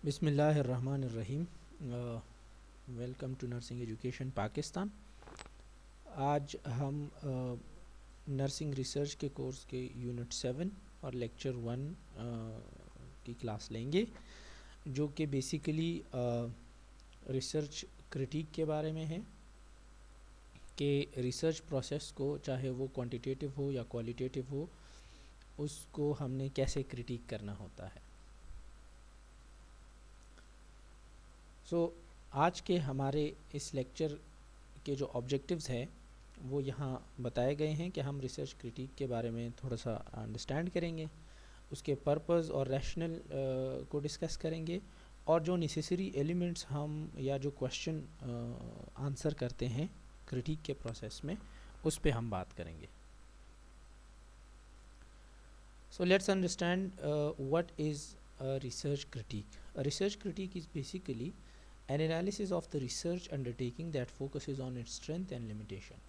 बिस्मिल्लाहिर्रहमानिर्रहीम। Welcome to nursing education Pakistan. आज हम नर्सिंग रिसर्च के कोर्स के यूनिट 7 और लेक्चर 1 की क्लास लेंगे, जो कि बेसिकली रिसर्च क्रिटिक के बारे में है कि रिसर्च प्रोसेस को, चाहे वो क्वांटिटेटिव हो या क्वालिटेटिव हो, उसको हमने कैसे क्रिटिक करना होता है। आज के हमारे इस लेक्चर के जो ऑब्जेक्टिव्स हैं वो यहाँ बताए गए हैं कि हम रिसर्च क्रिटिक के बारे में थोड़ा सा अंडरस्टैंड करेंगे, उसके पर्पस और रैशनल को डिस्कस करेंगे, और जो नेसेसरी एलिमेंट्स हम या जो क्वेश्चन आंसर करते हैं क्रिटिक के प्रोसेस में, उस पे हम बात करेंगे। So let's understand what is research critique. A research critique is basically an analysis of the research undertaking that focuses on its strength and limitation,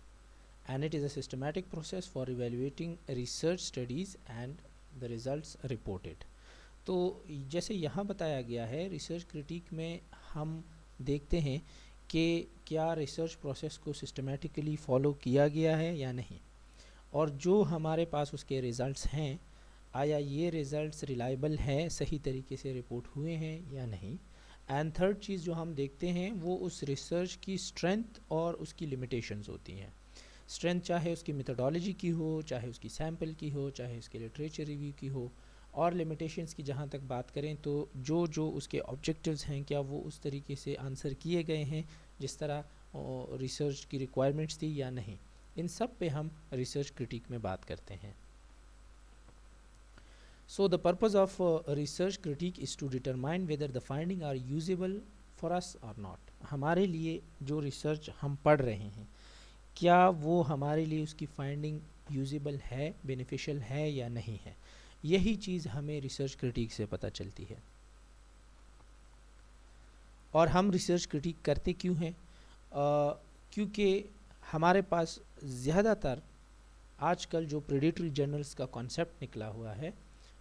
and it is a systematic process for evaluating research studies and the results reported. तो जैसे यहाँ बताया गया है, research critic में हम देखते हैं कि क्या रिसर्च प्रोसेस को सिस्टमेटिकली फॉलो किया गया है या नहीं, और जो हमारे पास उसके रिज़ल्ट्स हैं, आया ये रिज़ल्ट्स रिलायबल हैं, सही तरीके से रिपोर्ट हुए हैं या नहीं। एंड थर्ड चीज़ जो हम देखते हैं वो उस रिसर्च की स्ट्रेंथ और उसकी लिमिटेशंस होती हैं। स्ट्रेंथ चाहे उसकी मेथडोलॉजी की हो, चाहे उसकी सैम्पल की हो, चाहे उसके लिटरेचर रिव्यू की हो, और लिमिटेशंस की जहाँ तक बात करें तो जो उसके ऑब्जेक्टिव्स हैं, क्या वो उस तरीके से आंसर किए गए हैं जिस तरह रिसर्च की रिक्वायरमेंट्स थी या नहीं। इन सब पे हम रिसर्च क्रिटिक में बात करते हैं। So the purpose of research critique is to determine whether the findings are usable for us or not. हमारे लिए जो रिसर्च हम पढ़ रहे हैं, क्या वो हमारे लिए उसकी फाइंडिंग यूजेबल है, बेनिफिशियल है या नहीं है। यही चीज़ हमें रिसर्च क्रिटिक से पता चलती है। और हम रिसर्च क्रिटिक करते क्यों हैं? क्योंकि हमारे पास ज़्यादातर आजकल जो प्रेडिटरी जर्नल्स का कॉन्सेप्ट निकला हुआ है,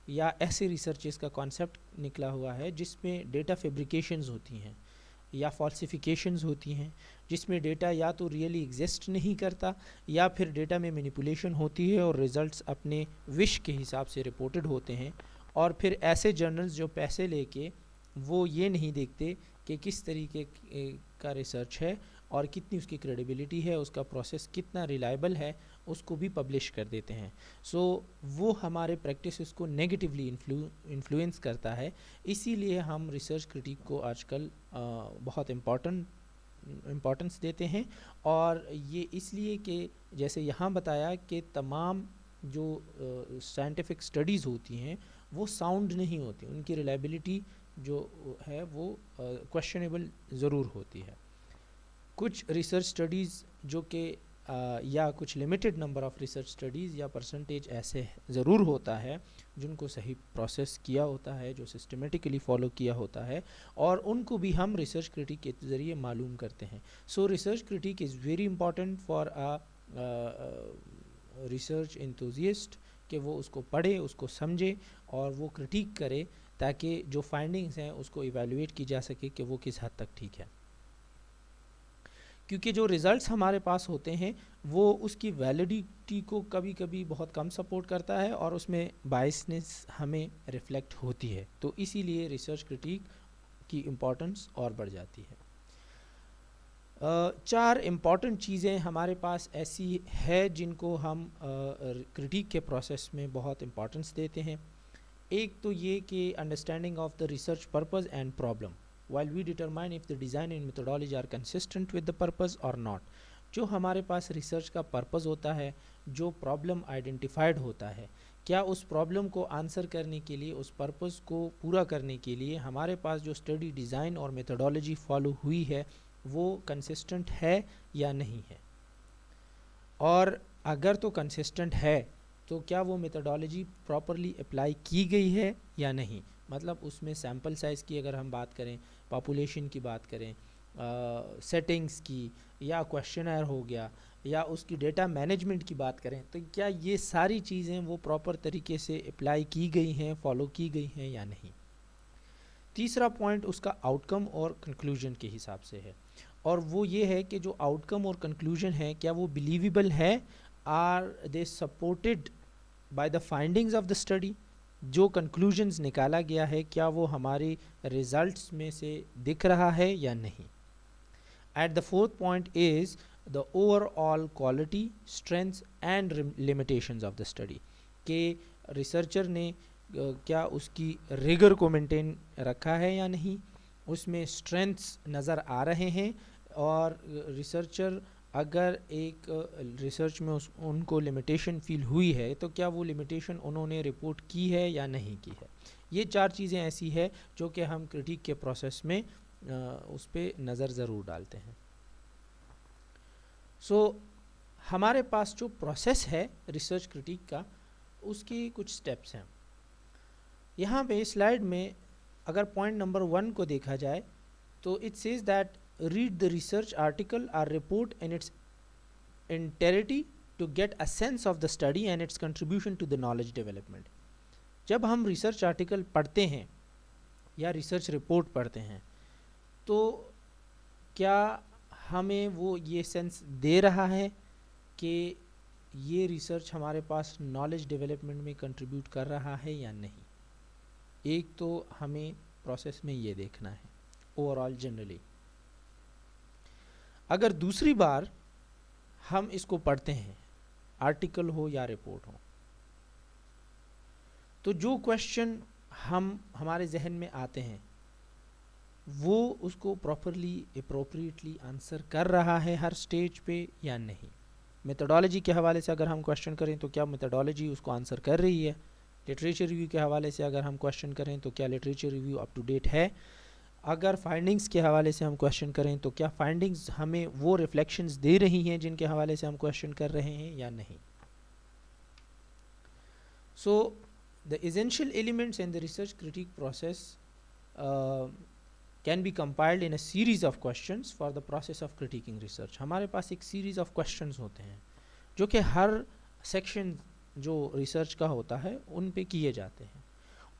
या ऐसे रिसर्चेस का कॉन्सेप्ट निकला हुआ है जिसमें डेटा फैब्रिकेशंस होती हैं या फॉल्सिफिकेशंस होती हैं, जिसमें डेटा या तो रियली एग्जिस्ट नहीं करता, या फिर डेटा में मैनिपुलेशन होती है और रिज़ल्ट्स अपने विश के हिसाब से रिपोर्टेड होते हैं। और फिर ऐसे जर्नल्स जो पैसे लेके वो ये नहीं देखते कि किस तरीके का रिसर्च है और कितनी उसकी क्रेडिबिलिटी है, उसका प्रोसेस कितना रिलायबल है, उसको भी पब्लिश कर देते हैं। वो हमारे प्रैक्टिसेस को नेगेटिवली इन्फ्लुएंस करता है। इसीलिए हम रिसर्च क्रिटिक को आजकल बहुत इम्पोर्टेंस देते हैं। और ये इसलिए कि जैसे यहाँ बताया कि तमाम जो साइंटिफिक स्टडीज़ होती हैं वो साउंड नहीं होती, उनकी रिलायबिलिटी जो है वो क्वेश्चनेबल ज़रूर होती है। कुछ रिसर्च स्टडीज़ जो कि या कुछ limited number of research studies या परसेंटेज ऐसे ज़रूर होता है जिनको सही प्रोसेस किया होता है, जो सिस्टमेटिकली फॉलो किया होता है, और उनको भी हम रिसर्च क्रिटिक के ज़रिए मालूम करते हैं। सो research critic is very important for a research enthusiast, कि वो उसको पढ़े, उसको समझे और वो क्रिटिक करे, ताकि जो फाइंडिंग्स हैं उसको इवैल्यूएट की जा सके कि वो किस हद तक ठीक है। क्योंकि जो रिज़ल्ट्स हमारे पास होते हैं वो उसकी वैलिडिटी को कभी कभी बहुत कम सपोर्ट करता है और उसमें बायसनेस हमें रिफ्लेक्ट होती है। तो इसीलिए रिसर्च क्रिटिक की इम्पोर्टेंस और बढ़ जाती है। चार इम्पॉर्टेंट चीज़ें हमारे पास ऐसी है जिनको हम क्रिटिक के प्रोसेस में बहुत इम्पोर्टेंस देते हैं। एक तो ये कि understanding of the research purpose and problem while we determine if the design and methodology are consistent with the purpose or not. जो हमारे पास रिसर्च का पर्पस होता है, जो प्रॉब्लम आइडेंटिफाइड होता है, क्या उस प्रॉब्लम को आंसर करने के लिए, उस पर्पस को पूरा करने के लिए हमारे पास जो स्टडी डिज़ाइन और मेथडोलॉजी फॉलो हुई है वो कंसिस्टेंट है या नहीं है। और अगर तो कंसिस्टेंट है तो क्या वो मेथडोलॉजी प्रॉपरली अप्लाई की गई है या नहीं। मतलब उसमें सैम्पल साइज़ की अगर हम बात करें, पॉपुलेशन की बात करें, सेटिंग्स की, या क्वेश्चनर हो गया, या उसकी डेटा मैनेजमेंट की बात करें, तो क्या ये सारी चीज़ें वो प्रॉपर तरीके से अप्लाई की गई हैं, फॉलो की गई हैं या नहीं। तीसरा पॉइंट उसका आउटकम और कंक्लूजन के हिसाब से है, और वो ये है कि जो आउटकम और कंक्लूजन है क्या वो बिलीवेबल है, are they supported by the findings of the study. जो कंक्लूजन्स निकाला गया है क्या वो हमारे रिजल्ट्स में से दिख रहा है या नहीं। At the fourth point is the overall quality, strengths and limitations of the study, के रिसर्चर ने क्या उसकी रिगर को मेंटेन रखा है या नहीं, उसमें स्ट्रेंथ्स नज़र आ रहे हैं, और रिसर्चर अगर एक रिसर्च में उनको लिमिटेशन फील हुई है तो क्या वो लिमिटेशन उन्होंने रिपोर्ट की है या नहीं की है। ये चार चीज़ें ऐसी है जो कि हम क्रिटिक के प्रोसेस में उस पर नज़र ज़रूर डालते हैं। सो हमारे पास जो प्रोसेस है रिसर्च क्रिटिक का, उसकी कुछ स्टेप्स हैं। यहाँ पे स्लाइड में अगर पॉइंट नंबर 1 को देखा जाए तो it says that read the research article or report in its entirety to get a sense of the study and its contribution to the knowledge development। जब हम रिसर्च आर्टिकल पढ़ते हैं या रिसर्च रिपोर्ट पढ़ते हैं तो क्या हमें वो ये सेंस दे रहा है कि ये रिसर्च हमारे पास नॉलेज डेवलपमेंट में कंट्रीब्यूट कर रहा है या नहीं। एक तो हमें प्रोसेस में ये देखना है ओवरऑल जनरली। अगर दूसरी बार हम इसको पढ़ते हैं, आर्टिकल हो या रिपोर्ट हो, तो जो क्वेश्चन हमारे जहन में आते हैं वो उसको प्रॉपरली अप्रोप्रिएटली आंसर कर रहा है हर स्टेज पे या नहीं। मेथोडोलॉजी के हवाले से अगर हम क्वेश्चन करें तो क्या मेथोडोलॉजी उसको आंसर कर रही है। लिटरेचर रिव्यू के हवाले से अगर हम क्वेश्चन करें तो क्या literature review up to date है। अगर फाइंडिंग्स के हवाले से हम क्वेश्चन करें तो क्या फाइंडिंग्स हमें वो रिफ्लेक्शंस दे रही हैं जिनके हवाले से हम क्वेश्चन कर रहे हैं या नहीं। So the essential elements in the research critic process can be compiled in a series of questions for the process of critiquing research. हमारे पास एक सीरीज ऑफ क्वेश्चंस होते हैं जो कि हर सेक्शन जो रिसर्च का होता है उन पे किए जाते हैं,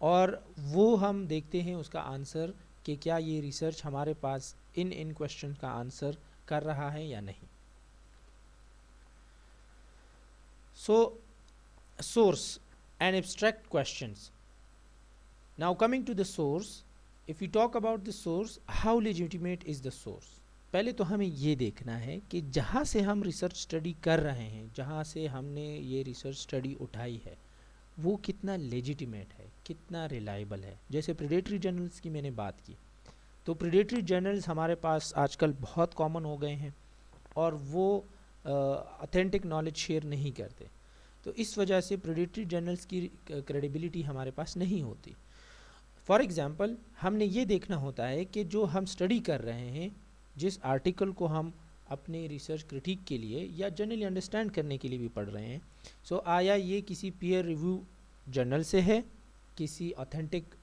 और वो हम देखते हैं उसका आंसर कि क्या ये रिसर्च हमारे पास इन क्वेश्चन का आंसर कर रहा है या नहीं। So source and abstract questions. Now coming to the source, if you talk about the source, how legitimate is the source. पहले तो हमें ये देखना है कि जहाँ से हम रिसर्च स्टडी कर रहे हैं, जहाँ से हमने ये रिसर्च स्टडी उठाई है, वो कितना लेजिटिमेट है, कितना रिलायबल है। जैसे प्रेडेटरी जर्नल्स की मैंने बात की, तो प्रेडेटरी जर्नल्स हमारे पास आजकल बहुत कॉमन हो गए हैं और वो ऑथेंटिक नॉलेज शेयर नहीं करते, तो इस वजह से प्रेडेटरी जर्नल्स की क्रेडिबिलिटी हमारे पास नहीं होती। फॉर एग्ज़ाम्पल, हमने ये देखना होता है कि जो हम स्टडी कर रहे हैं, जिस आर्टिकल को हम अपने रिसर्च क्रिटिक के लिए या जनरली अंडरस्टैंड करने के लिए भी पढ़ रहे हैं, सो आया ये किसी पीयर रिव्यू जर्नल से है, किसी ऑथेंटिक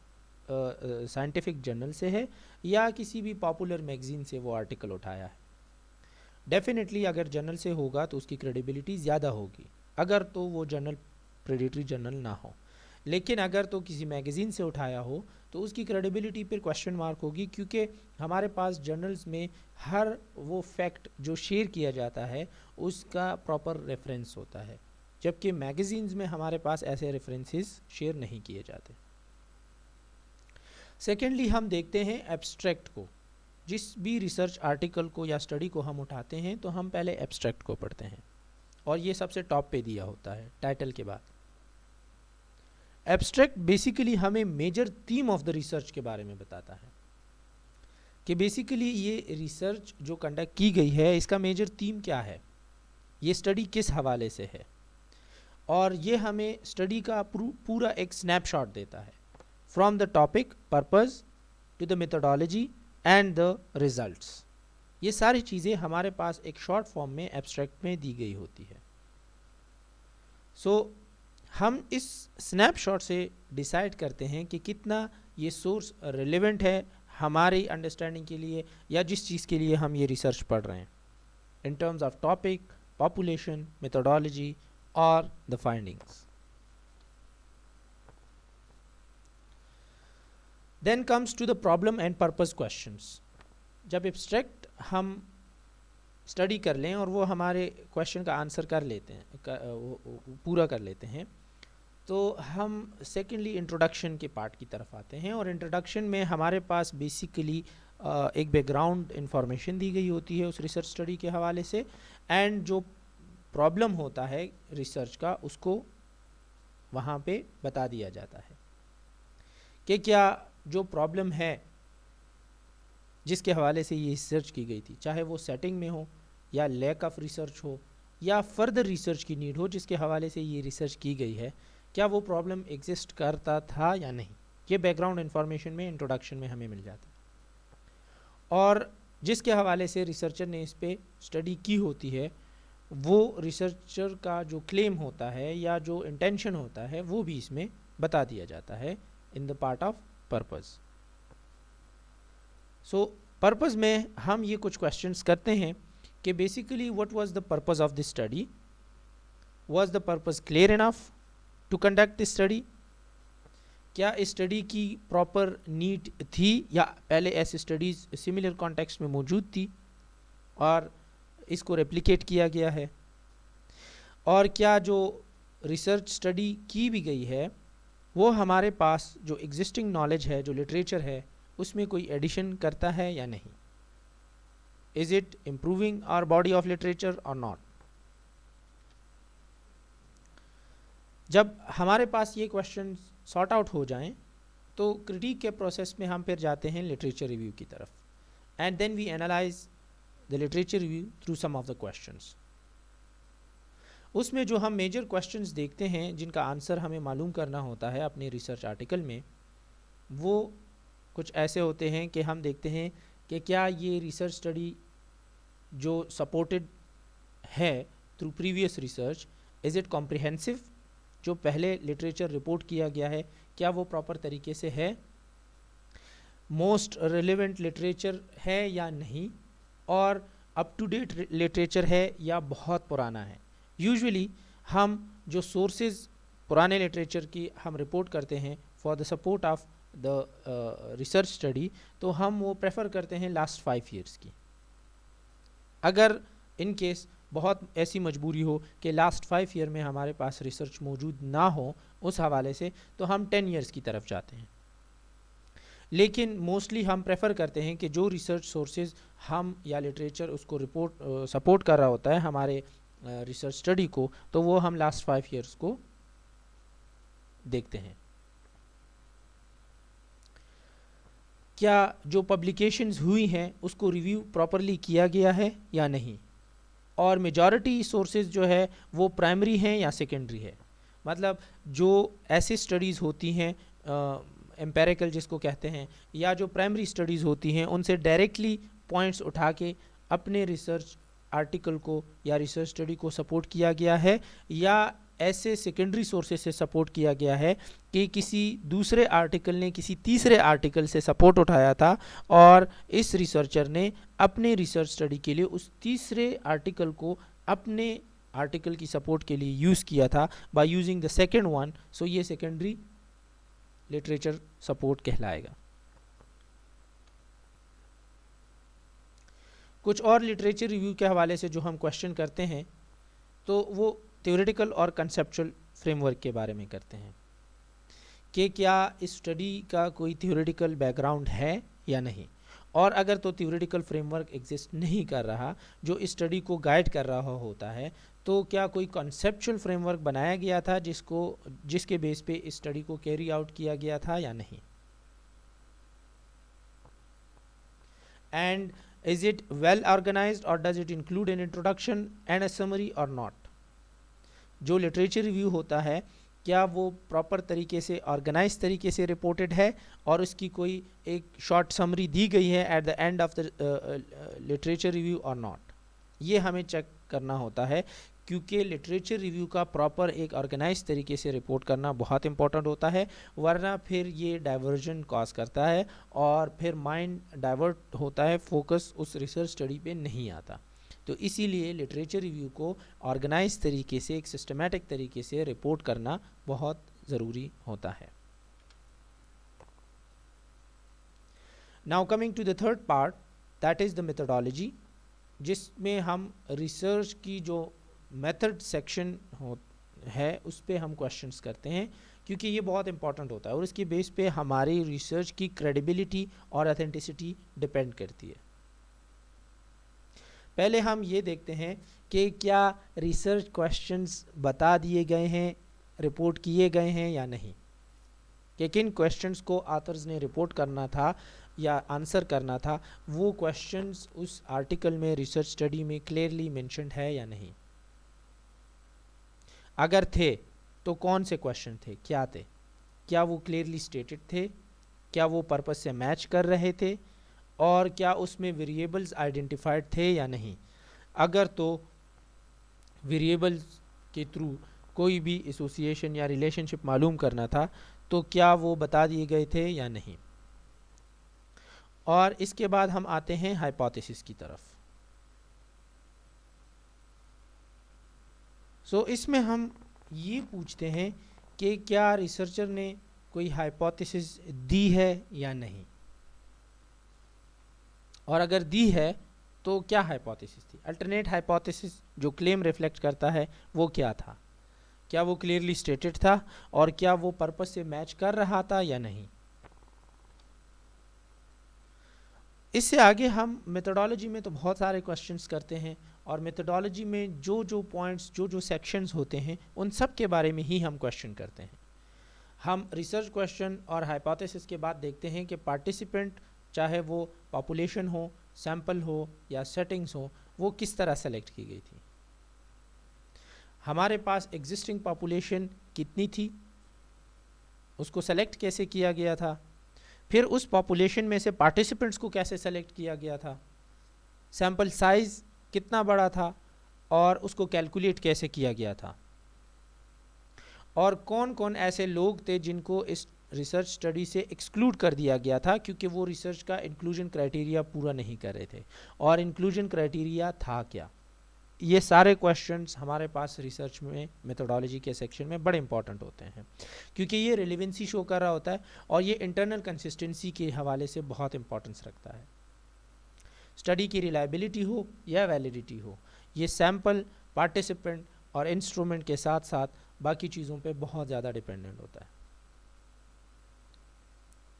साइंटिफिक जर्नल से है, या किसी भी पॉपुलर मैगज़ीन से वो आर्टिकल उठाया है। डेफिनेटली अगर जर्नल से होगा तो उसकी क्रेडिबिलिटी ज़्यादा होगी, अगर तो वो जर्नल प्रेडेटरी जर्नल ना हो। लेकिन अगर तो किसी मैगज़ीन से उठाया हो तो उसकी क्रेडिबिलिटी पर क्वेश्चन मार्क होगी, क्योंकि हमारे पास जर्नल्स में हर वो फैक्ट जो शेयर किया जाता है उसका प्रॉपर रेफरेंस होता है, जबकि मैगज़ीन्स में हमारे पास ऐसे रेफरेंसेस शेयर नहीं किए जाते। सेकेंडली, हम देखते हैं एब्स्ट्रैक्ट को। जिस भी रिसर्च आर्टिकल को या स्टडी को हम उठाते हैं तो हम पहले एब्स्ट्रैक्ट को पढ़ते हैं, और ये सबसे टॉप पे दिया होता है टाइटल के बाद। एब्स्ट्रैक्ट बेसिकली हमें major theme of the research के बारे में बताता है कि बेसिकली ये रिसर्च जो कंडक्ट की गई है इसका मेजर थीम क्या है, ये स्टडी किस हवाले से है, और ये हमें स्टडी का पूरा एक स्नैपशॉट देता है from the topic, purpose to the methodology and the results. ये सारी चीज़ें हमारे पास एक शॉर्ट फॉर्म में एब्स्ट्रैक्ट में दी गई होती है। सो हम इस स्नैपशॉट से डिसाइड करते हैं कि कितना ये सोर्स रिलेवेंट है हमारी अंडरस्टैंडिंग के लिए या जिस चीज़ के लिए हम ये रिसर्च पढ़ रहे हैं, in terms of topic, population, methodology और the findings. Then comes to the problem and purpose questions. जब एब्स्ट्रैक्ट हम स्टडी कर लें और वो हमारे क्वेश्चन का आंसर कर लेते हैं, वो पूरा कर लेते हैं, तो हम सेकेंडली इंट्रोडक्शन के पार्ट की तरफ आते हैं। और इंट्रोडक्शन में हमारे पास बेसिकली एक बैकग्राउंड इंफॉर्मेशन दी गई होती है उस रिसर्च स्टडी के हवाले से, एंड जो प्रॉब्लम होता है रिसर्च का उसको वहाँ पे बता दिया जाता है कि क्या जो प्रॉब्लम है जिसके हवाले से ये रिसर्च की गई थी, चाहे वो सेटिंग में हो या लैक ऑफ रिसर्च हो या फर्दर रिसर्च की नीड हो जिसके हवाले से ये रिसर्च की गई है, क्या वो प्रॉब्लम एग्जिस्ट करता था या नहीं। ये बैकग्राउंड इंफॉर्मेशन में इंट्रोडक्शन में हमें मिल जाता है। और जिसके हवाले से रिसर्चर ने इस पर स्टडी की होती है, वो रिसर्चर का जो क्लेम होता है या जो इंटेंशन होता है वो भी इसमें बता दिया जाता है in the part of purpose. So purpose में हम ये कुछ क्वेश्चंस करते हैं कि basically what was the purpose of this study, was the purpose clear enough to conduct this study, क्या इस स्टडी की प्रॉपर नीड थी या पहले ऐसी स्टडीज़ सिमिलर कॉन्टेक्स्ट में मौजूद थी और इसको रेप्लिकेट किया गया है, और क्या जो रिसर्च स्टडी की भी गई है वो हमारे पास जो एग्जिस्टिंग नॉलेज है, जो लिटरेचर है, उसमें कोई एडिशन करता है या नहीं। Is it improving our body of literature और नॉट। जब हमारे पास ये क्वेश्चन सॉर्ट आउट हो जाएं तो क्रिटिक के प्रोसेस में हम फिर जाते हैं लिटरेचर रिव्यू की तरफ, and then we analyse the literature review through some of the questions. उसमें जो हम मेजर क्वेश्चंस देखते हैं जिनका आंसर हमें मालूम करना होता है अपने रिसर्च आर्टिकल में, वो कुछ ऐसे होते हैं कि हम देखते हैं कि क्या ये रिसर्च स्टडी जो सपोर्टेड है through previous research, is it comprehensive, जो पहले लिटरेचर रिपोर्ट किया गया है क्या वो प्रॉपर तरीके से है, मोस्ट रिलेवेंट लिटरेचर है या नहीं, और अप टू डेट लिटरेचर है या बहुत पुराना है। यूजुअली हम जो सोर्सेज पुराने लिटरेचर की हम रिपोर्ट करते हैं for the support of the research study, तो हम वो प्रेफर करते हैं लास्ट 5 ईयर्स की। अगर इन केस बहुत ऐसी मजबूरी हो कि लास्ट 5 ईयर में हमारे पास रिसर्च मौजूद ना हो उस हवाले से, तो हम 10 ईयर्स की तरफ जाते हैं। लेकिन मोस्टली हम प्रेफर करते हैं कि जो रिसर्च सोर्सेज हम या लिटरेचर उसको रिपोर्ट सपोर्ट कर रहा होता है हमारे रिसर्च स्टडी को, तो वो हम लास्ट 5 ईयर्स को देखते हैं। क्या जो पब्लिकेशंस हुई हैं उसको रिव्यू प्रॉपरली किया गया है या नहीं, और मेजॉरिटी सोर्सेज जो है वो प्राइमरी हैं या सेकेंडरी है। मतलब जो ऐसी स्टडीज़ होती हैं एम्पेरिकल जिसको कहते हैं, या जो प्राइमरी स्टडीज़ होती हैं उनसे डायरेक्टली पॉइंट्स उठा के अपने रिसर्च आर्टिकल को या रिसर्च स्टडी को सपोर्ट किया गया है, या ऐसे सेकेंडरी सोर्सेज से सपोर्ट किया गया है कि किसी दूसरे आर्टिकल ने किसी तीसरे आर्टिकल से सपोर्ट उठाया था और इस रिसर्चर ने अपने रिसर्च स्टडी के लिए उस तीसरे आर्टिकल को अपने आर्टिकल की सपोर्ट के लिए यूज़ किया था by using the second one. So ये सेकेंडरी लिटरेचर सपोर्ट कहलाएगा। कुछ और लिटरेचर रिव्यू के हवाले से जो हम क्वेश्चन करते हैं तो वो थ्योरेटिकल और कंसेप्चुअल फ्रेमवर्क के बारे में करते हैं कि क्या इस स्टडी का कोई थ्योरेटिकल बैकग्राउंड है या नहीं, और अगर तो थ्योरेटिकल फ्रेमवर्क एग्जिस्ट नहीं कर रहा जो इस स्टडी को गाइड कर रहा होता है, तो क्या कोई कंसेप्चुअल फ्रेमवर्क बनाया गया था जिसके बेस पे इस स्टडी को कैरी आउट किया गया था या नहीं, and is it well organised और does it include an introduction and a summary और नॉट। जो लिटरेचर रिव्यू होता है क्या वो प्रॉपर तरीके से ऑर्गेनाइज तरीके से रिपोर्टेड है और उसकी कोई एक शॉर्ट समरी दी गई है at the end of the literature review और नॉट, ये हमें चेक करना होता है, क्योंकि लिटरेचर रिव्यू का प्रॉपर एक ऑर्गेनाइज तरीके से रिपोर्ट करना बहुत इंपॉर्टेंट होता है, वरना फिर ये डाइवर्जन कॉज करता है और फिर माइंड डाइवर्ट होता है, फोकस उस रिसर्च स्टडी पे नहीं आता। तो इसीलिए लिटरेचर रिव्यू को ऑर्गेनाइज तरीके से एक सिस्टमेटिक तरीके से रिपोर्ट करना बहुत ज़रूरी होता है। Now coming to the third part, that is the methodology, जिसमें हम रिसर्च की जो मेथड सेक्शन है उस पे हम क्वेश्चंस करते हैं, क्योंकि ये बहुत इंपॉर्टेंट होता है और इसके बेस पे हमारी रिसर्च की क्रेडिबिलिटी और ऑथेंटिसिटी डिपेंड करती है। पहले हम ये देखते हैं कि क्या रिसर्च क्वेश्चंस बता दिए गए हैं, रिपोर्ट किए गए हैं या नहीं, कि किन क्वेश्चंस को ऑथर्स ने रिपोर्ट करना था या आंसर करना था, वो क्वेश्चंस उस आर्टिकल में, रिसर्च स्टडी में क्लियरली मेंशन्ड है या नहीं। अगर थे तो कौन से क्वेश्चन थे, क्या थे, क्या वो क्लियरली स्टेटेड थे, क्या वो पर्पस से मैच कर रहे थे, और क्या उसमें वेरिएबल्स आइडेंटिफाइड थे या नहीं। अगर तो वेरिएबल्स के थ्रू कोई भी एसोसिएशन या रिलेशनशिप मालूम करना था तो क्या वो बता दिए गए थे या नहीं। और इसके बाद हम आते हैं हाइपोथेसिस की तरफ। सो इसमें हम ये पूछते हैं कि क्या रिसर्चर ने कोई हाइपोथेसिस दी है या नहीं, और अगर दी है तो क्या हाइपोथेसिस थी। अल्टरनेट हाइपोथेसिस जो क्लेम रिफ्लेक्ट करता है वो क्या था, क्या वो क्लियरली स्टेटेड था, और क्या वो पर्पस से मैच कर रहा था या नहीं। इससे आगे हम मेथोडोलॉजी में तो बहुत सारे क्वेश्चंस करते हैं, और मेथोडोलॉजी में जो जो पॉइंट्स, जो जो सेक्शंस होते हैं उन सब के बारे में ही हम क्वेश्चन करते हैं। हम रिसर्च क्वेश्चन और हाइपोथेसिस के बाद देखते हैं कि पार्टिसिपेंट, चाहे वो पॉपुलेशन हो, सैंपल हो या सेटिंग्स हो, वो किस तरह सेलेक्ट की गई थी। हमारे पास एग्जिस्टिंग पॉपुलेशन कितनी थी, उसको सेलेक्ट कैसे किया गया था, फिर उस पॉपुलेशन में से पार्टिसिपेंट्स को कैसे सेलेक्ट किया गया था, सैंपल साइज कितना बड़ा था और उसको कैलकुलेट कैसे किया गया था, और कौन कौन ऐसे लोग थे जिनको इस रिसर्च स्टडी से एक्सक्लूड कर दिया गया था क्योंकि वो रिसर्च का इंक्लूजन क्राइटेरिया पूरा नहीं कर रहे थे, और इंक्लूजन क्राइटेरिया था क्या। ये सारे क्वेश्चंस हमारे पास रिसर्च में मेथोडोलॉजी के सेक्शन में बड़े इंपॉर्टेंट होते हैं, क्योंकि ये रिलेवेंसी शो कर रहा होता है और ये इंटरनल कंसिस्टेंसी के हवाले से बहुत इंपॉर्टेंस रखता है। स्टडी की रिलायबिलिटी हो या वैलिडिटी हो, ये सैम्पल, पार्टिसिपेंट और इंस्ट्रूमेंट के साथ साथ बाकी चीज़ों पे बहुत ज़्यादा डिपेंडेंट होता है।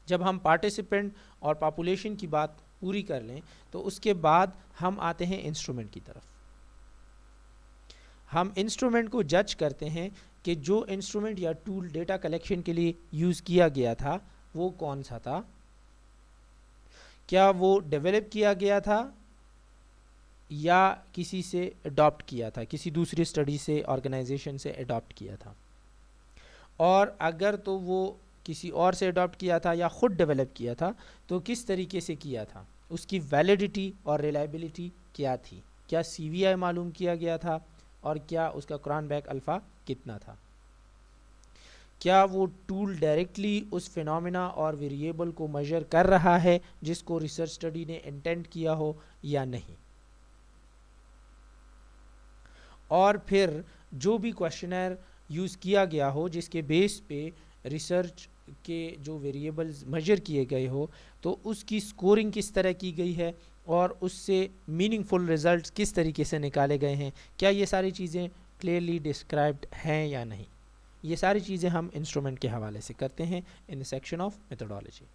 जब हम पार्टिसिपेंट और पॉपुलेशन की बात पूरी कर लें तो उसके बाद हम आते हैं इंस्ट्रूमेंट की तरफ। हम इंस्ट्रूमेंट को जज करते हैं कि जो इंस्ट्रूमेंट या टूल डेटा कलेक्शन के लिए यूज़ किया गया था वो कौन सा था, क्या वो डेवलप किया गया था या किसी से अडॉप्ट किया था, किसी दूसरी स्टडी से, ऑर्गेनाइजेशन से अडॉप्ट किया था, और अगर तो वो किसी और से अडॉप्ट किया था या ख़ुद डेवलप किया था तो किस तरीके से किया था, उसकी वैलिडिटी और रिलायबिलिटी क्या थी, क्या CVI मालूम किया गया था, और क्या उसका क्रॉनबैक अल्फ़ा कितना था, क्या वो टूल डायरेक्टली उस फिनोमेना और वेरिएबल को मेजर कर रहा है जिसको रिसर्च स्टडी ने इंटेंट किया हो या नहीं। और फिर जो भी क्वेश्चनर यूज़ किया गया हो जिसके बेस पे रिसर्च के जो वेरिएबल्स मेजर किए गए हो तो उसकी स्कोरिंग किस तरह की गई है और उससे मीनिंगफुल रिजल्ट्स किस तरीके से निकाले गए हैं, क्या ये सारी चीज़ें क्लियरली डिस्क्राइब्ड हैं या नहीं। ये सारी चीज़ें हम इंस्ट्रूमेंट के हवाले से करते हैं in the section of methodology.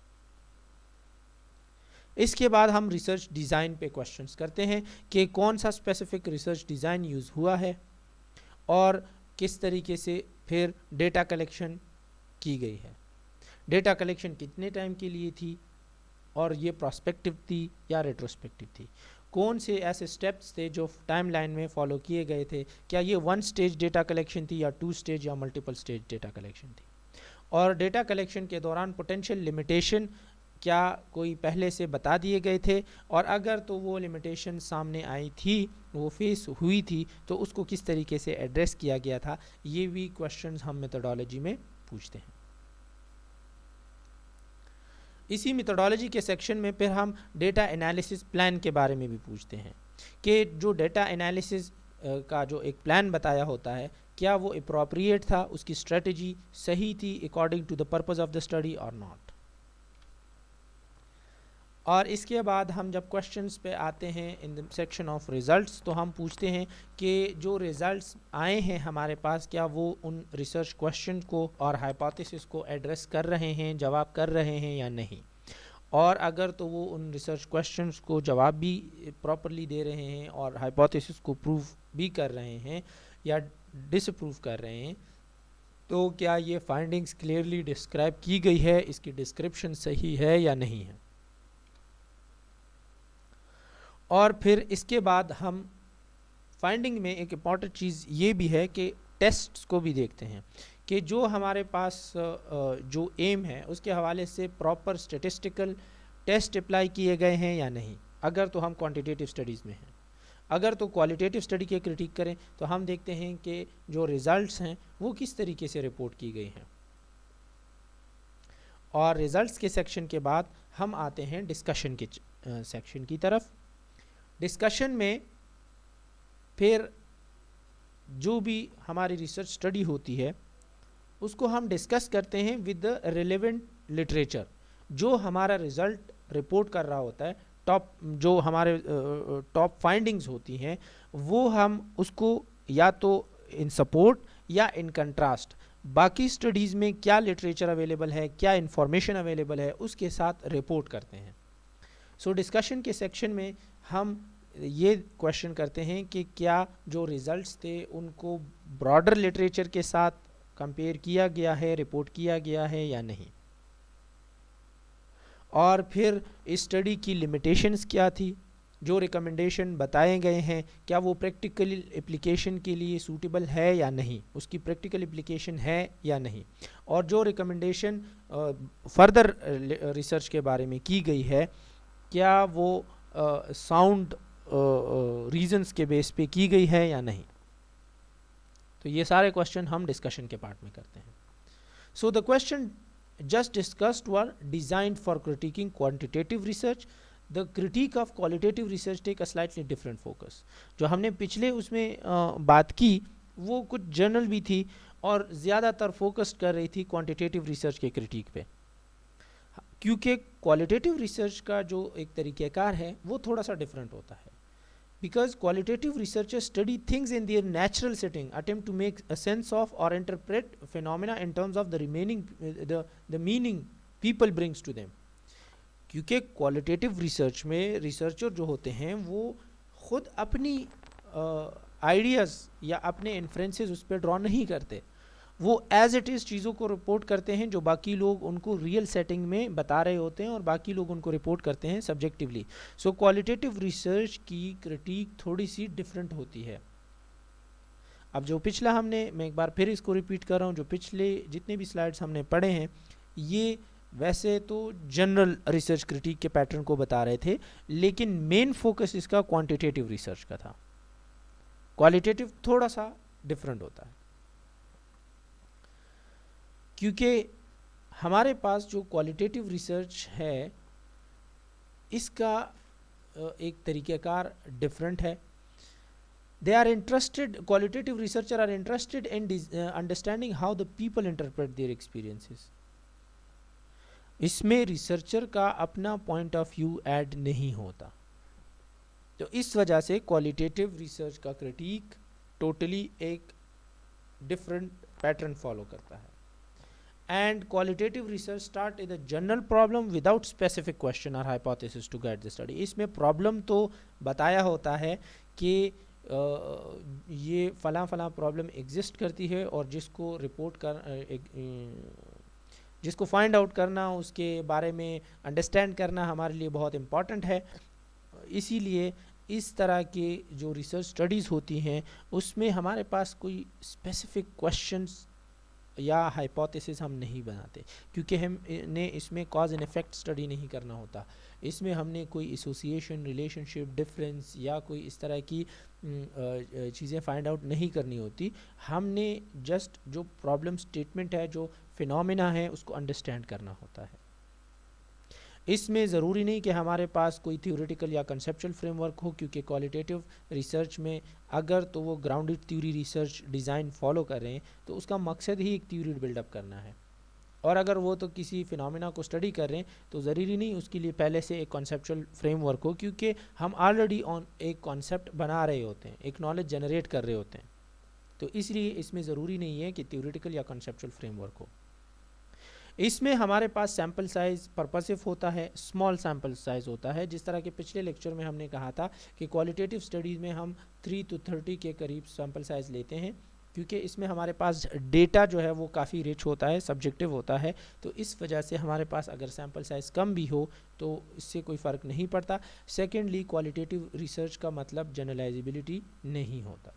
इसके बाद हम रिसर्च डिज़ाइन पे क्वेश्चंस करते हैं कि कौन सा स्पेसिफिक रिसर्च डिज़ाइन यूज़ हुआ है और किस तरीके से फिर डेटा कलेक्शन की गई है, डेटा कलेक्शन कितने टाइम के लिए थी और ये प्रोस्पेक्टिव थी या रेट्रोस्पेक्टिव थी, कौन से ऐसे स्टेप्स थे जो टाइमलाइन में फॉलो किए गए थे, क्या ये 1 स्टेज डेटा कलेक्शन थी या 2 स्टेज या मल्टीपल स्टेज डेटा कलेक्शन थी, और डेटा कलेक्शन के दौरान पोटेंशियल लिमिटेशन क्या कोई पहले से बता दिए गए थे, और अगर तो वो लिमिटेशन सामने आई थी, वो फेस हुई थी, तो उसको किस तरीके से एड्रेस किया गया था। ये भी क्वेश्चंस हम मेथोडोलॉजी में पूछते हैं। इसी मेथोडोलॉजी के सेक्शन में फिर हम डेटा एनालिसिस प्लान के बारे में भी पूछते हैं कि जो डेटा एनालिसिस का जो एक प्लान बताया होता है क्या वो अप्रोप्रिएट था, उसकी स्ट्रेटजी सही थी according to the purpose of the study और नॉट। और इसके बाद हम जब क्वेश्चंस पे आते हैं in the section of results, तो हम पूछते हैं कि जो रिजल्ट्स आए हैं हमारे पास, क्या वो उन रिसर्च क्वेश्चन को और हाइपोथेसिस को एड्रेस कर रहे हैं, जवाब कर रहे हैं या नहीं। और अगर तो वो उन रिसर्च क्वेश्चंस को जवाब भी प्रॉपरली दे रहे हैं और हाइपोथेसिस को प्रूव भी कर रहे हैं या डिसप्रूव कर रहे हैं, तो क्या ये फाइंडिंग्स क्लियरली डिस्क्राइब की गई है, इसकी डिस्क्रिप्शन सही है या नहीं है। और फिर इसके बाद हम फाइंडिंग में एक इम्पॉर्टेंट चीज़ ये भी है कि टेस्ट्स को भी देखते हैं कि जो हमारे पास जो एम है उसके हवाले से प्रॉपर स्टेटिस्टिकल टेस्ट अप्लाई किए गए हैं या नहीं। अगर तो हम क्वांटिटेटिव स्टडीज़ में हैं, अगर तो क्वालिटेटिव स्टडी के क्रिटिक करें तो हम देखते हैं कि जो रिज़ल्ट्स हैं वो किस तरीके से रिपोर्ट की गई हैं। और रिज़ल्ट्स के सेक्शन के बाद हम आते हैं डिस्कशन के सेक्शन की तरफ। डिस्कशन में फिर जो भी हमारी रिसर्च स्टडी होती है उसको हम डिस्कस करते हैं विद द रिलेवेंट लिटरेचर। जो हमारा रिज़ल्ट रिपोर्ट कर रहा होता है, टॉप जो हमारे टॉप फाइंडिंग्स होती हैं, वो हम उसको या तो इन सपोर्ट या इन कंट्रास्ट बाकी स्टडीज़ में क्या लिटरेचर अवेलेबल है, क्या इंफॉर्मेशन अवेलेबल है, उसके साथ रिपोर्ट करते हैं। सो डिस्कशन के सेक्शन में हम ये क्वेश्चन करते हैं कि क्या जो रिज़ल्ट्स थे उनको ब्रॉडर लिटरेचर के साथ कंपेयर किया गया है, रिपोर्ट किया गया है या नहीं। और फिर इस स्टडी की लिमिटेशंस क्या थी, जो रिकमेंडेशन बताए गए हैं क्या वो प्रैक्टिकल एप्लीकेशन के लिए सूटेबल है या नहीं, उसकी प्रैक्टिकल एप्लीकेशन है या नहीं। और जो रिकमेंडेशन फर्दर रिसर्च के बारे में की गई है क्या वो साउंड रीजंस के बेस पे की गई है या नहीं। तो ये सारे क्वेश्चन हम डिस्कशन के पार्ट में करते हैं। So the question just discussed were designed for critiquing quantitative research. The critique of qualitative research take a slightly different focus. जो हमने पिछले उसमें बात की वो कुछ जर्नल भी थी और ज़्यादातर फोकस कर रही थी क्वांटिटेटिव रिसर्च के क्रिटिक पे, क्योंकि क्वालिटेटिव रिसर्च का जो एक तरीक़ेकार है वो थोड़ा सा डिफरेंट होता है। Because qualitative researchers study things in their natural setting, attempt to make a sense of or interpret phenomena in terms of the meaning people brings to them. क्योंकि क्वालिटेटिव रिसर्च में रिसर्चर जो होते हैं वो खुद अपनी आइडियाज़ या अपने इन्फ्रेंसेस उस पर ड्रॉ नहीं करते, वो एज इट इज़ चीज़ों को रिपोर्ट करते हैं जो बाकी लोग उनको रियल सेटिंग में बता रहे होते हैं और बाकी लोग उनको रिपोर्ट करते हैं सब्जेक्टिवली। सो क्वालिटेटिव रिसर्च की क्रिटिक थोड़ी सी डिफरेंट होती है। अब जो पिछला हमने, मैं एक बार फिर इसको रिपीट कर रहा हूँ, जो पिछले जितने भी स्लाइड्स हमने पढ़े हैं ये वैसे तो जनरल रिसर्च क्रिटिक के पैटर्न को बता रहे थे, लेकिन मेन फोकस इसका क्वांटिटेटिव रिसर्च का था। क्वालिटेटिव थोड़ा सा डिफरेंट होता है क्योंकि हमारे पास जो क्वालिटेटिव रिसर्च है इसका एक तरीक़ेकार डिफरेंट है। They are interested, qualitative researcher are interested in understanding how the people interpret their experiences. इसमें रिसर्चर का अपना पॉइंट ऑफ व्यू ऐड नहीं होता, तो इस वजह से क्वालिटेटिव रिसर्च का क्रिटिक टोटली एक डिफरेंट पैटर्न फॉलो करता है। And qualitative research start with a general problem without specific question or hypothesis to guide the study. इसमें प्रॉब्लम तो बताया होता है कि ये फलां फलां प्रॉब्लम एग्जिस्ट करती है और जिसको रिपोर्ट कर जिसको फाइंड आउट करना, उसके बारे में अंडरस्टैंड करना हमारे लिए बहुत इम्पॉर्टेंट है। इसीलिए इस तरह के जो रिसर्च स्टडीज़ होती हैं उसमें हमारे पास कोई स्पेसिफिक क्वेश्चंस या हाइपोथेसिस हम नहीं बनाते, क्योंकि हमने इसमें कॉज एंड इफ़ेक्ट स्टडी नहीं करना होता। इसमें हमने कोई एसोसिएशन, रिलेशनशिप, डिफरेंस या कोई इस तरह की चीज़ें फाइंड आउट नहीं करनी होती। हमने जस्ट जो प्रॉब्लम स्टेटमेंट है, जो फिनोमेना है, उसको अंडरस्टैंड करना होता है। इसमें ज़रूरी नहीं कि हमारे पास कोई थ्योरेटिकल या कंसेप्चुअल फ्रेमवर्क हो, क्योंकि क्वालिटेटिव रिसर्च में अगर तो वो grounded theory research design follow कर रहे हैं तो उसका मकसद ही एक थ्योरी बिल्डअप करना है। और अगर वो तो किसी फिनोमिना को स्टडी कर रहे हैं तो ज़रूरी नहीं उसके लिए पहले से एक कॉन्सेप्चुअल फ्रेमवर्क हो, क्योंकि हम ऑलरेडी ऑन एक कॉन्सेप्ट बना रहे होते हैं, एक नॉलेज जनरेट कर रहे होते हैं, तो इसलिए इसमें ज़रूरी नहीं है कि थ्योरेटिकल या कॉन्सेप्चुअल फ्रेमवर्क हो। इसमें हमारे पास सैम्पल साइज़ पर्पसिव होता है, स्मॉल सैम्पल साइज़ होता है। जिस तरह के पिछले लेक्चर में हमने कहा था कि क्वालिटेटिव स्टडीज़ में हम 3 to 30 के करीब सैम्पल साइज़ लेते हैं, क्योंकि इसमें हमारे पास डेटा जो है वो काफ़ी रिच होता है, सब्जेक्टिव होता है, तो इस वजह से हमारे पास अगर सैम्पल साइज़ कम भी हो तो इससे कोई फ़र्क नहीं पड़ता। सेकेंडली, क्वालिटेटिव रिसर्च का मतलब जनरलाइजेबिलिटी नहीं होता।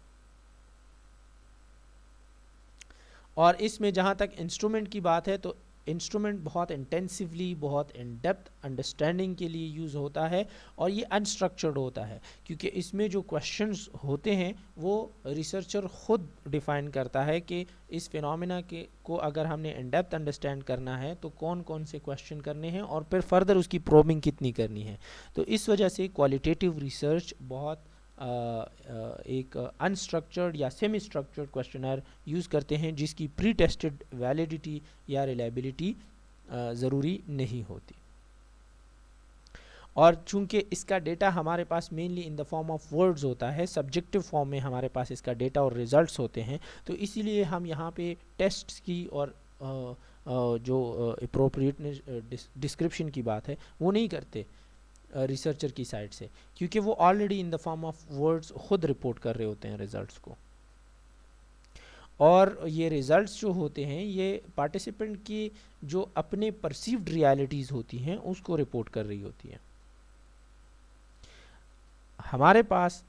और इसमें जहाँ तक इंस्ट्रूमेंट की बात है तो इंस्ट्रूमेंट बहुत इंटेंसिवली, बहुत इन डेप्थ अंडरस्टैंडिंग के लिए यूज़ होता है, और ये अनस्ट्रक्चर्ड होता है, क्योंकि इसमें जो क्वेश्चंस होते हैं वो रिसर्चर ख़ुद डिफ़ाइन करता है कि इस फिनोमिना के को अगर हमने इन डेप्थ अंडरस्टैंड करना है तो कौन कौन से क्वेश्चन करने हैं और फिर फर्दर उसकी प्रोबिंग कितनी करनी है। तो इस वजह से क्वालिटेटिव रिसर्च बहुत एक अनस्ट्रक्चर्ड या सेमी स्ट्रक्चर्ड क्वेश्चनर यूज़ करते हैं जिसकी प्री टेस्टेड वैलिडिटी या रिलायबिलिटी ज़रूरी नहीं होती। और चूंकि इसका डेटा हमारे पास mainly in the form of words होता है, सब्जेक्टिव फॉर्म में हमारे पास इसका डेटा और रिजल्ट्स होते हैं, तो इसीलिए हम यहाँ पे टेस्ट्स की और जो अप्रोप्रिएटनेस डिस्क्रिप्शन की बात है वो नहीं करते रिसर्चर की साइड से, क्योंकि वो already in the form of words खुद रिपोर्ट कर रहे होते हैं रिजल्ट्स को। और ये रिजल्ट्स जो होते हैं ये पार्टिसिपेंट की जो अपने परसीव्ड रियलिटीज़ होती हैं उसको रिपोर्ट कर रही होती हैं। हमारे पास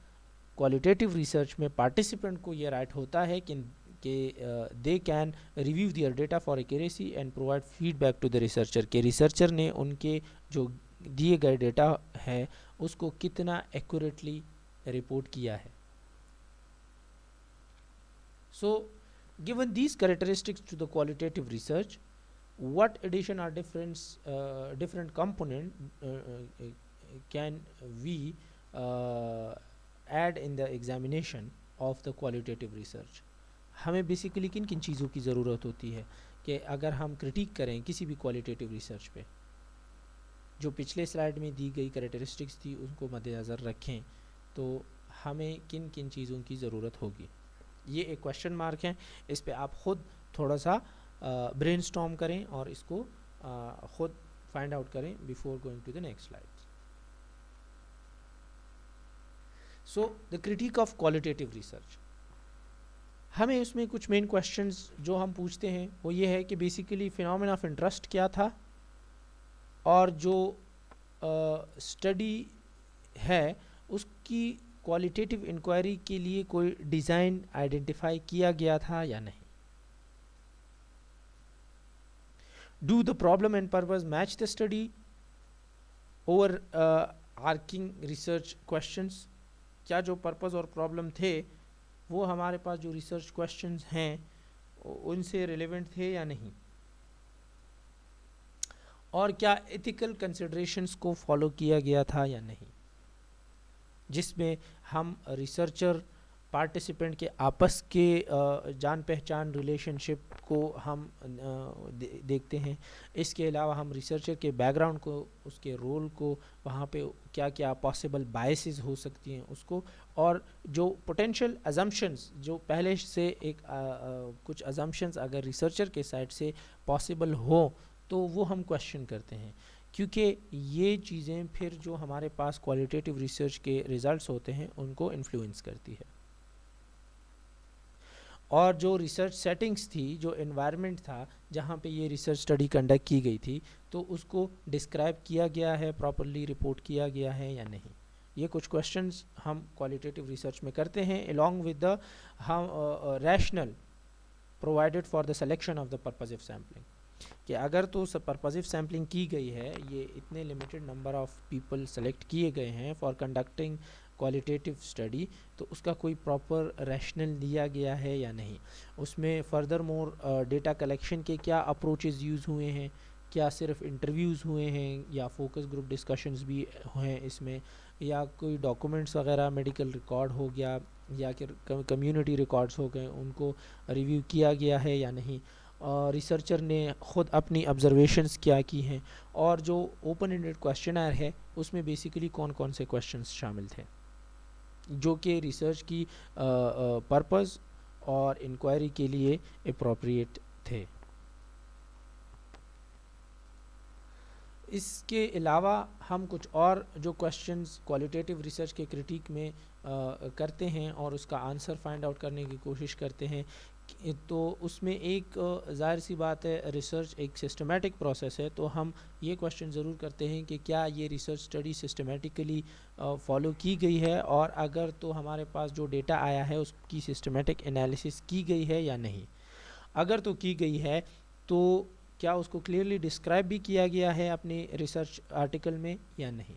क्वालिटेटिव रिसर्च में पार्टिसिपेंट को ये राइट होता है कि they can review their data for accuracy and provide feedback to the researcher, के रिसर्चर ने उनके जो दिए गए डेटा है उसको कितना एक्यूरेटली रिपोर्ट किया है। So given these characteristics to the qualitative research, what addition or different component can we add in the examination of the qualitative research? हमें बेसिकली किन किन चीज़ों की ज़रूरत होती है कि अगर हम क्रिटिक करें किसी भी क्वालिटेटिव रिसर्च पे, जो पिछले स्लाइड में दी गई कैरेक्टरिस्टिक्स थी उनको मद्देनज़र रखें तो हमें किन किन चीज़ों की ज़रूरत होगी। ये एक क्वेश्चन मार्क है, इस पे आप ख़ुद थोड़ा सा ब्रेनस्टॉर्म करें और इसको खुद फाइंड आउट करें before going to the next slide. So the critic of qualitative research, हमें उसमें कुछ मेन क्वेश्चंस जो हम पूछते हैं वो ये है कि बेसिकली फिनोमेना ऑफ इंटरेस्ट क्या था, और जो स्टडी है उसकी क्वालिटेटिव इंक्वायरी के लिए कोई डिज़ाइन आइडेंटिफाई किया गया था या नहीं। Do the problem and purpose match the study? Overarching research questions, क्या जो पर्पस और प्रॉब्लम थे वो हमारे पास जो रिसर्च क्वेश्चंस हैं उनसे रिलेवेंट थे या नहीं, और क्या एथिकल कंसिडरेशंस को फॉलो किया गया था या नहीं, जिसमें हम रिसर्चर पार्टिसिपेंट के आपस के जान पहचान रिलेशनशिप को हम देखते हैं। इसके अलावा हम रिसर्चर के बैकग्राउंड को, उसके रोल को, वहाँ पे क्या क्या पॉसिबल बायसेस हो सकती हैं उसको, और जो पोटेंशियल अजम्पशंस जो पहले से एक कुछ अजम्पशंस अगर रिसर्चर के साइड से पॉसिबल हो तो वो हम क्वेश्चन करते हैं, क्योंकि ये चीज़ें फिर जो हमारे पास क्वालिटेटिव रिसर्च के रिज़ल्ट्स होते हैं उनको इन्फ्लुएंस करती है। और जो रिसर्च सेटिंग्स थी, जो एनवायरनमेंट था जहाँ पे ये रिसर्च स्टडी कंडक्ट की गई थी, तो उसको डिस्क्राइब किया गया है, प्रॉपरली रिपोर्ट किया गया है या नहीं। ये कुछ क्वेश्चंस हम क्वालिटेटिव रिसर्च में करते हैं अलॉन्ग विद द हम rational provided for the selection of the purposive sampling, कि अगर तो पर्पसिव सैम्पलिंग की गई है, ये इतने limited number of people select किए गए हैं फॉर कंडक्टिंग क्वालिटेटिव स्टडी, तो उसका कोई प्रॉपर रैशनल दिया गया है या नहीं, उसमें फर्दर मोर डेटा कलेक्शन के क्या अप्रोचेस यूज़ हुए हैं, क्या सिर्फ इंटरव्यूज़ हुए हैं या फोकस ग्रुप डिस्कशंस भी हैं इसमें, या कोई डॉक्यूमेंट्स वगैरह मेडिकल रिकॉर्ड हो गया या कि कम्युनिटी रिकॉर्ड्स हो गए उनको रिव्यू किया गया है या नहीं, रिसर्चर ने ख़ुद अपनी ऑब्जर्वेशंस क्या की हैं, और जो ओपन एंडेड क्वेश्चनर है उसमें बेसिकली कौन कौन से क्वेश्चंस शामिल थे जो कि रिसर्च की पर्पस और इंक्वायरी के लिए अप्रोप्रिएट थे। इसके अलावा हम कुछ और जो क्वेश्चंस क्वालिटेटिव रिसर्च के क्रिटिक में करते हैं और उसका आंसर फाइंड आउट करने की कोशिश करते हैं, तो उसमें एक ज़ाहिर सी बात है, रिसर्च एक सिस्टमेटिक प्रोसेस है, तो हम ये क्वेश्चन ज़रूर करते हैं कि क्या ये रिसर्च स्टडी सिस्टमेटिकली फॉलो की गई है, और अगर तो हमारे पास जो डेटा आया है उसकी सिस्टमेटिक एनालिसिस की गई है या नहीं। अगर तो की गई है तो क्या उसको क्लियरली डिस्क्राइब भी किया गया है अपने रिसर्च आर्टिकल में या नहीं।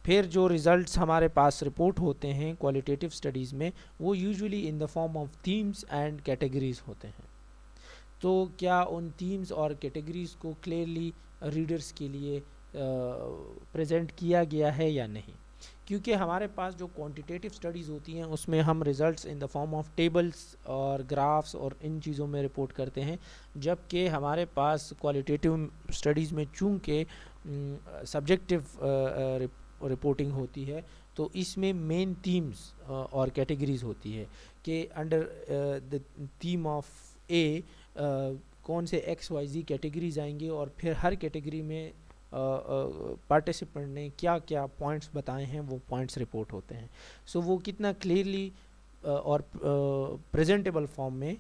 फिर जो रिज़ल्ट्स हमारे पास रिपोर्ट होते हैं क्वालिटेटिव स्टडीज़ में, वो usually in the form of themes and categories होते हैं। तो क्या उन थीम्स और कैटेगरीज को क्लियरली रीडर्स के लिए प्रेजेंट किया गया है या नहीं, क्योंकि हमारे पास जो क्वांटिटेटिव स्टडीज़ होती हैं उसमें हम results in the form of tables और ग्राफ्स और इन चीज़ों में रिपोर्ट करते हैं, जबकि हमारे पास क्वालिटेटिव स्टडीज़ में चूँकि सब्जेक्टिव रिपोर्टिंग होती है, तो इसमें मेन थीम्स और कैटेगरीज होती है कि अंडर द थीम ऑफ ए कौन से XYZ कैटेगरीज आएंगे, और फिर हर कैटेगरी में पार्टिसिपेंट ने क्या क्या पॉइंट्स बताए हैं वो पॉइंट्स रिपोर्ट होते हैं। सो वो कितना क्लियरली और प्रेजेंटेबल फॉर्म में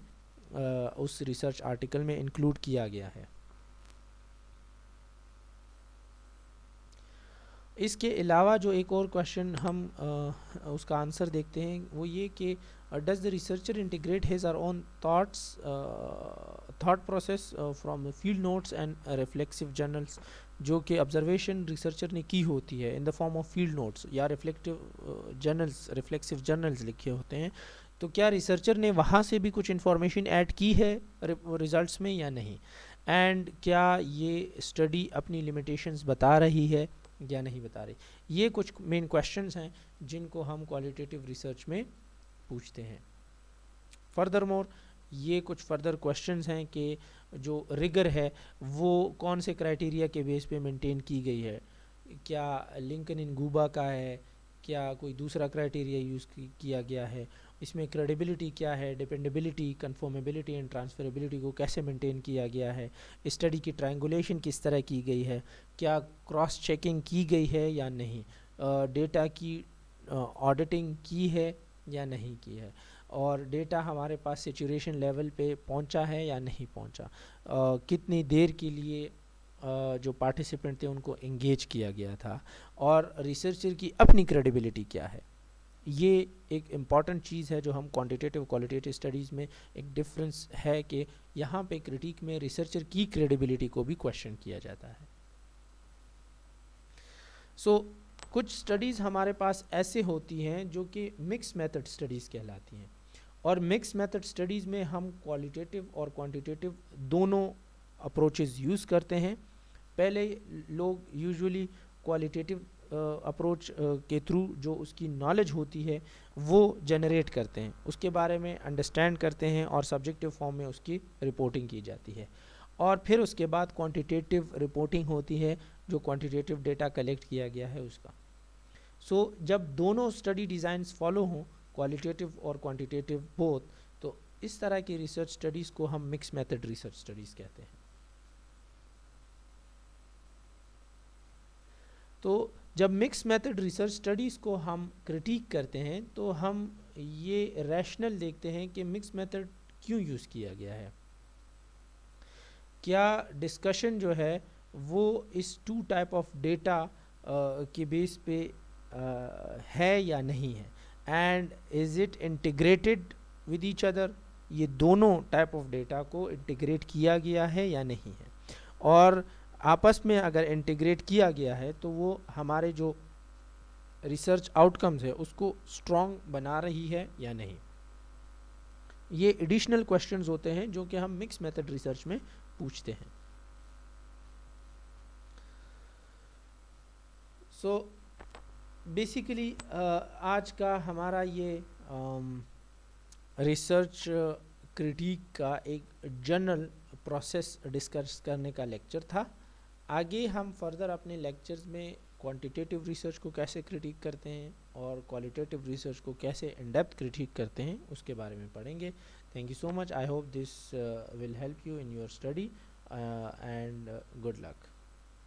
उस रिसर्च आर्टिकल में इंक्लूड किया गया है। इसके अलावा जो एक और क्वेश्चन हम उसका आंसर देखते हैं वो ये कि does the researcher integrate his or own thought process from field notes and reflexive journals, जो कि ऑब्जर्वेशन रिसर्चर ने की होती है in the form of field notes या रिफ्लेक्टिव जर्नल्स, रिफ्लेक्सिव जर्नल्स लिखे होते हैं, तो क्या रिसर्चर ने वहाँ से भी कुछ इन्फॉर्मेशन ऐड की है रिजल्ट्स में या नहीं, एंड क्या ये स्टडी अपनी लिमिटेशंस बता रही है या नहीं बता रही। ये कुछ मेन क्वेश्चंस हैं जिनको हम क्वालिटेटिव रिसर्च में पूछते हैं। फर्दर मोर ये कुछ फर्दर क्वेश्चंस हैं कि जो रिगर है वो कौन से क्राइटेरिया के बेस पे मेंटेन की गई है, क्या लिंकन इन गुबा का है, क्या कोई दूसरा क्राइटेरिया यूज़ किया गया है, इसमें क्रेडिबिलिटी क्या है, डिपेंडेबिलिटी, कन्फर्मेबिलिटी एंड ट्रांसफरेबिलिटी को कैसे मेंटेन किया गया है, स्टडी की ट्रायंगुलेशन किस तरह की गई है, क्या क्रॉस चेकिंग की गई है या नहीं, डेटा की ऑडिटिंग की है या नहीं की है, और डेटा हमारे पास सेचुरेशन लेवल पे पहुंचा है या नहीं पहुंचा, कितनी देर के लिए जो पार्टिसिपेंट थे उनको एंगेज किया गया था, और रिसर्चर की अपनी क्रेडिबिलिटी क्या है। ये एक इम्पॉर्टेंट चीज़ है जो हम क्वांटिटेटिव क्वालिटेटिव स्टडीज़ में एक डिफरेंस है कि यहाँ पे क्रिटिक में रिसर्चर की क्रेडिबिलिटी को भी क्वेश्चन किया जाता है। सो कुछ स्टडीज़ हमारे पास ऐसे होती हैं जो कि मिक्स मेथड स्टडीज़ कहलाती हैं, और मिक्स मेथड स्टडीज़ में हम क्वालिटेटिव और क्वांटिटेटिव दोनों अप्रोचेस यूज़ करते हैं। पहले लोग यूजुअली क्वालिटेटिव अप्रोच के थ्रू जो उसकी नॉलेज होती है वो जनरेट करते हैं, उसके बारे में अंडरस्टैंड करते हैं और सब्जेक्टिव फॉर्म में उसकी रिपोर्टिंग की जाती है, और फिर उसके बाद क्वांटिटेटिव रिपोर्टिंग होती है जो क्वांटिटेटिव डेटा कलेक्ट किया गया है उसका। सो जब दोनों स्टडी डिज़ाइंस फॉलो हों, क्वालिटेटिव और क्वांटिटेटिव बोथ, तो इस तरह की रिसर्च स्टडीज़ को हम मिक्स मेथड रिसर्च स्टडीज़ कहते हैं। तो जब मिक्स मेथड रिसर्च स्टडीज़ को हम क्रिटिक करते हैं तो हम ये रैशनल देखते हैं कि मिक्स मेथड क्यों यूज़ किया गया है, क्या डिस्कशन जो है वो इस टू टाइप ऑफ डेटा के बेस पे है या नहीं है, and is it integrated with each other, ये दोनों टाइप ऑफ डेटा को इंटीग्रेट किया गया है या नहीं है, और आपस में अगर इंटीग्रेट किया गया है तो वो हमारे जो रिसर्च आउटकम्स है उसको स्ट्रॉन्ग बना रही है या नहीं। ये एडिशनल क्वेश्चंस होते हैं जो कि हम मिक्स मेथड रिसर्च में पूछते हैं। सो बेसिकली आज का हमारा ये रिसर्च क्रिटिक का एक जनरल प्रोसेस डिस्कस करने का लेक्चर था। आगे हम फर्दर अपने लेक्चर्स में क्वांटिटेटिव रिसर्च को कैसे क्रिटिक करते हैं और क्वालिटेटिव रिसर्च को कैसे इन डेप्थ क्रिटिक करते हैं उसके बारे में पढ़ेंगे। Thank you so much. I hope this will help you in your study and good luck.